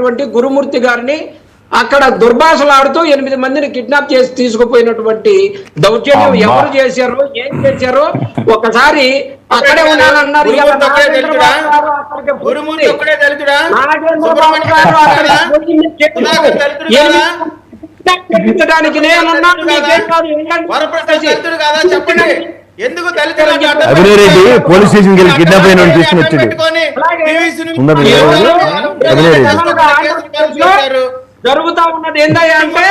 ఉన్నటువంటి గురుమూర్తి గారిని అక్కడ దుర్భాషలాడుతూ 8 మందిని కిడ్నాప్ చేసి తీసుకుపోయినటువంటి దౌర్జన్యం ఎవరు చేశారో ఏం చేశారో ఒకసారి అక్కడే ఉన్నానన్నారు. ఎందుకు అభినయరెడ్డి పోలీస్ స్టేషన్ కి కిడ్నాప్ అయిన తీసుకుని వచ్చాడు. జరుగుతా ఉన్నది ఏందయ్యా అంటే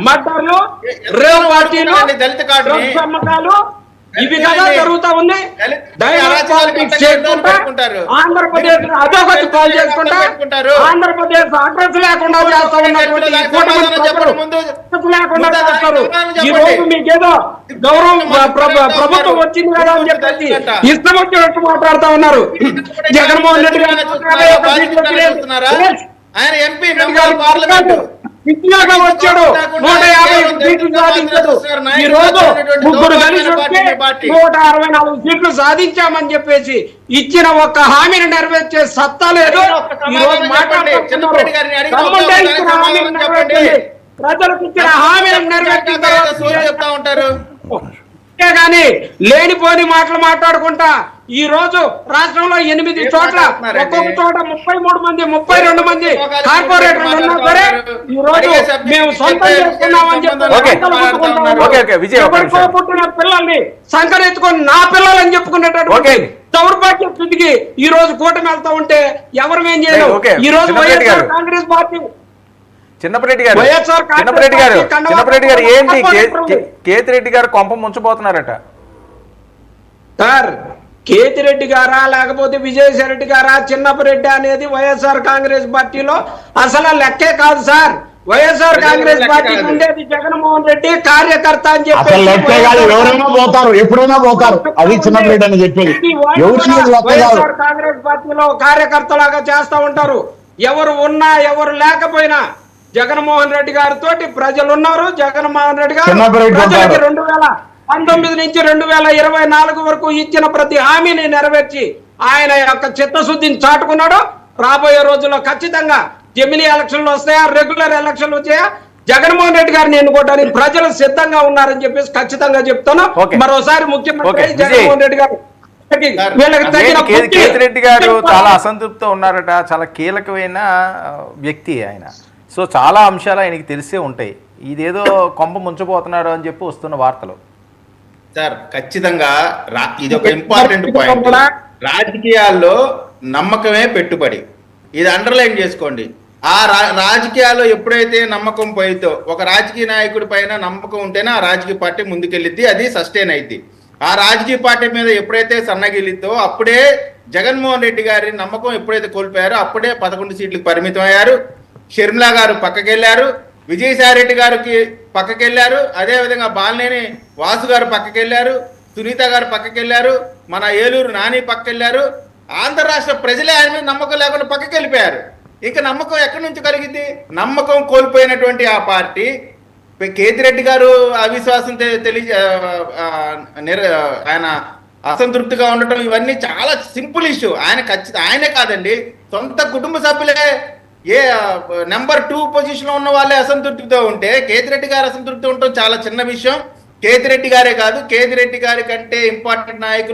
మర్డర్లు, రేవ్ పార్టీలు, అమ్మకాలు ఇవి కదా జరుగుతా ఉన్నాయి. ఆంధ్రప్రదేశ్ అధోగతి కాల్ చేసుకుంటా ఆంధ్రప్రదేశ్ అడ్రస్ లేకుండా చేస్తా ఉన్నటువంటి లేకుండా చేస్తారు. ఈ రోజు మీకేదో గౌరవం ప్రభుత్వం వచ్చింది కదా అని చెప్పేసి ఇష్టం వచ్చినట్టు మాట్లాడుతా ఉన్నారు. జగన్మోహన్ రెడ్డి గారు ఆయన ఎంపీ పార్లమెంట్ వచ్చాడు 150 సీట్లు సాధించాడు. ఈ రోజు ముగ్గురు కలిసి 164 సీట్లు సాధించామని చెప్పేసి ఇచ్చిన ఒక్క హామీని నెరవేర్చే సత్తా లేదు. ఈ రోజు ప్రజలకు ఇచ్చిన హామీని నెరవేర్చిన చెప్తా ఉంటారు కానీ లేనిపోని మాటలు మాట్లాడుకుంటా ఈ రోజు రాష్ట్రంలో 8 చోట్ల ఒక్కొక్క చోట 33 మంది 32 మంది కార్పొరేటర్లు ఉన్నా సరే ఈ రోజు మేము సొంతం చేసుకున్నామని చెప్పి పుట్టిన పిల్లల్ని సంకరించుకొని నా పిల్లలని చెప్పుకునేటటువంటి దౌర్భాగ్య స్థితికి ఈ రోజు కూటమి వెళ్తా ఉంటే ఎవరు ఏం చేయలేము. ఈ రోజు వైఎస్ఆర్ కాంగ్రెస్ పార్టీ చిన్నపరెడ్డి గారు ఏంటి కేతిరెడ్డి గారు కొంప ముంచబోతున్నారట సార్? కేతిరెడ్డి గారా లేకపోతే విజయసాయి రెడ్డి గారా చిన్నపరెడ్డి అనేది వైఎస్ఆర్ కాంగ్రెస్ పార్టీలో అసలు లెక్కే కాదు సార్. వైఎస్ఆర్ కాంగ్రెస్ పార్టీ ఉండేది జగన్మోహన్ రెడ్డి కార్యకర్త అని చెప్పి ఎవరైనా పోతారు, ఎప్పుడైనా పోతారు. అది చిన్నపరెడ్డి అని చెప్పేది. వైఎస్ఆర్ కాంగ్రెస్ పార్టీలో కార్యకర్తలాగా చేస్తా ఉంటారు. ఎవరు ఉన్నా ఎవరు లేకపోయినా జగన్మోహన్ రెడ్డి గారితో ప్రజలు ఉన్నారు. జగన్మోహన్ రెడ్డి గారు 2019 నుంచి 2024 వరకు ఇచ్చిన ప్రతి హామీని నెరవేర్చి ఆయన యొక్క చిత్తశుద్ధిని చాటుకున్నాడు. రాబోయే రోజుల్లో ఖచ్చితంగా జమిలీ ఎలక్షన్లు వస్తాయా, రెగ్యులర్ ఎలక్షన్లు వచ్చాయా, జగన్మోహన్ రెడ్డి గారిని ఎన్నుకోవడానికి ప్రజలు సిద్ధంగా ఉన్నారని చెప్పేసి ఖచ్చితంగా చెప్తాను. మరోసారి ముఖ్యమంత్రి జగన్మోహన్ రెడ్డి గారు కేతిరెడ్డి గారు చాలా అసంతృప్తితో ఉన్నారట. చాలా కీలకమైన వ్యక్తి ఆయన. సో చాలా అంశాలు ఆయనకి తెలిసే ఉంటాయి. ఇదేదో కొంప ముంచబోతున్నాడు అని చెప్పి వస్తున్న వార్తలు. సార్ ఖచ్చితంగా ఇది ఒక ఇంపార్టెంట్ పాయింట్. రాజకీయాల్లో నమ్మకమే పెట్టుబడి. ఇది అండర్లైన్ చేసుకోండి. ఆ రాజకీయాల్లో ఎప్పుడైతే నమ్మకం పోయితో ఒక రాజకీయ నాయకుడి పైన నమ్మకం ఉంటేనే ఆ రాజకీయ పార్టీ ముందుకెళ్ళిద్ది, అది సస్టైన్ అయింది. ఆ రాజకీయ పార్టీ మీద ఎప్పుడైతే సన్నగిలిద్దో అప్పుడే జగన్మోహన్ రెడ్డి గారి నమ్మకం ఎప్పుడైతే కోల్పోయారో అప్పుడే 11 సీట్లకు పరిమితం అయ్యారు. షర్మిలా గారు పక్కకెళ్ళారు, విజయసాయి రెడ్డి గారికి పక్కకెళ్ళారు, అదేవిధంగా బాలినేని వాసు గారు పక్కకెళ్ళారు, సునీత గారు పక్కకెళ్ళారు, మన ఏలూరు నాని పక్కకెళ్ళారు. ఆంధ్ర రాష్ట్ర ప్రజలే ఆయన మీద నమ్మకం లేకుండా పక్కకెళ్ళిపోయారు. ఇంకా నమ్మకం ఎక్కడి నుంచి కలిగింది? నమ్మకం కోల్పోయినటువంటి ఆ పార్టీ కేతిరెడ్డి గారు అవిశ్వాసం ఆయన అసంతృప్తిగా ఉండటం ఇవన్నీ చాలా సింపుల్ ఇష్యూ. ఆయనే కాదండి, సొంత కుటుంబ సభ్యులే నెంబర్ 2 పొజిషన్ లో ఉన్న వాళ్ళే అసంతృప్తితో ఉంటే కేతిరెడ్డి గారు అసంతృప్తి ఉండటం చాలా చిన్న విషయం. కేతిరెడ్డి గారే కాదు, కేతిరెడ్డి గారి కంటే ఇంపార్టెంట్ నాయకులు